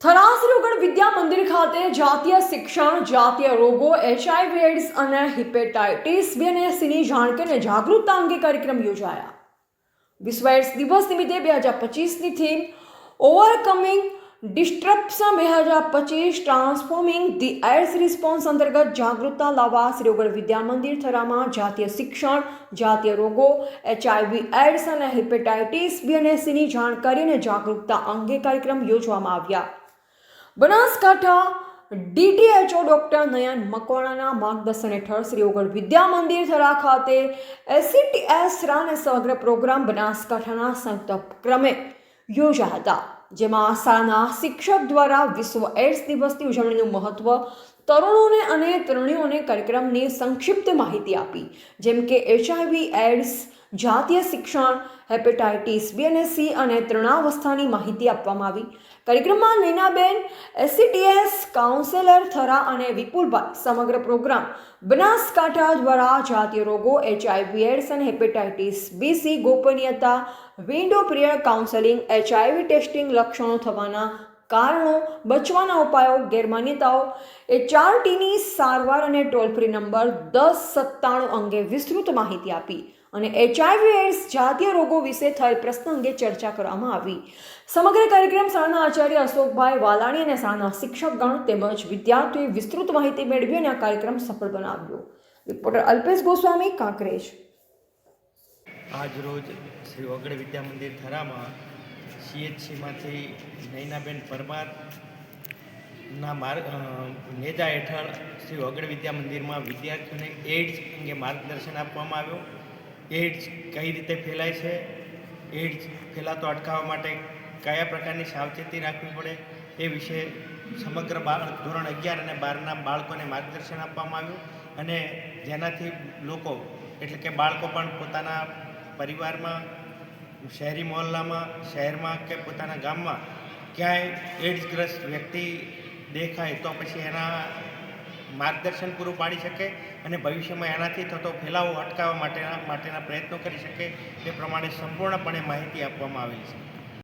થરા શ્રીગઢ વિદ્યા મંદિર ખાતે જાતીય શિક્ષણ, જાતીય રોગો, HIV એડ્સ અને હિપેટાઇટિસ બી અને સીની જાણકારી અને જાગૃતતા અંગે કાર્યક્રમ યોજાયા. વિશ્વ એડ્સ દિવસ નિમિત્તે 2025ની થીમ overcoming disruption 2025 transforming the AIDS response અંતર્ગત જાગૃતતા લાવવા શ્રીગઢ વિદ્યા મંદિર થરામાં જાતીય શિક્ષણ, જાતીય રોગો, HIV એડ્સ અને હિપેટાઇટિસ બી અને સીની જાણકારી અને જાગૃતતા અંગે કાર્યક્રમ યોજવામાં આવ્યા. બનાસકાંઠા DTHO ડોક્ટર નયન મકવાણાના માર્ગદર્શન હેઠળ શ્રીગઢ વિદ્યા મંદિર થરા ખાતે ACTS અને સમગ્ર પ્રોગ્રામ બનાસકાંઠાના સંયુક્ત ઉપક્રમે યોજાયા હતા, જેમાં શાળાના શિક્ષક દ્વારા વિશ્વ એડ્સ દિવસની ઉજવણીનું મહત્વ, તરુણોને અને તરુણીઓને કાર્યક્રમની સંક્ષિપ્ત માહિતી આપી, જેમ કે HIV એડ્સ, જાતીય શિક્ષણ, હેપેટાઇટિસ બી અને સી અને તૃણાવસ્થાની માહિતી આપવામાં આવી. કાર્યક્રમમાં નૈનાબેન, ACTS કાઉન્સેલર થરા અને વિપુલભાઈ સમગ્ર પ્રોગ્રામ બનાસકાંઠા દ્વારા જાતીય રોગો, HIV એડ્સ અને હેપેટાઇટિસ બી સી ગોપનીયતા, window period counselling, HIV testing, લક્ષણો થવાના કારણો, બચવાના ઉપાયો, ગેરમાન્યતાઓ, HRTની સારવાર અને ટોલ ફ્રી નંબર 1097 અંગે વિસ્તૃત માહિતી આપી અને HIV એડ્સ જાતીય રોગો વિશે થયેલ પ્રશ્ન અંગે ચર્ચા કરવામાં આવી. સમગ્ર કાર્યક્રમ શાળાના આચાર્ય અશોકભાઈ વાલાણી અને શાળાના શિક્ષકગણ તેમજ વિદ્યાર્થીઓએ વિસ્તૃત માહિતી મેળવી અને આ કાર્યક્રમ સફળ બનાવ્યો. રિપોર્ટર અલ્પેશ ગોસ્વામી, કાંકરેજ. આજ રોજ શ્રી ઓગળ વિદ્યા મંદિર થરામાં CHCમાંથી નૈનાબેન પરમારના નેજા હેઠળ શ્રી ઓગળ વિદ્યા મંદિરમાં વિદ્યાર્થીઓને એડ્સ અંગે માર્ગદર્શન આપવામાં આવ્યું. એડ્સ કઈ રીતે ફેલાય છે, એડ્સ ફેલાતો અટકાવવા માટે કયા પ્રકારની સાવચેતી રાખવી પડે એ વિશે સમગ્ર ધોરણ 11 અને 12ના બાળકોને માર્ગદર્શન આપવામાં આવ્યું અને જેનાથી લોકો એટલે કે બાળકો પણ પોતાના પરિવારમાં, શહેરી મહોલ્લામાં, શહેરમાં કે પોતાના ગામમાં ક્યાંય એડ્સગ્રસ્ત વ્યક્તિ દેખાય તો પછી એના માર્ગદર્શન પૂરું પાડી શકે અને ભવિષ્યમાં એનાથી થતો ફેલાવો અટકાવવા માટેના પ્રયત્નો કરી શકે તે પ્રમાણે સંપૂર્ણપણે માહિતી આપવામાં આવેલી છે.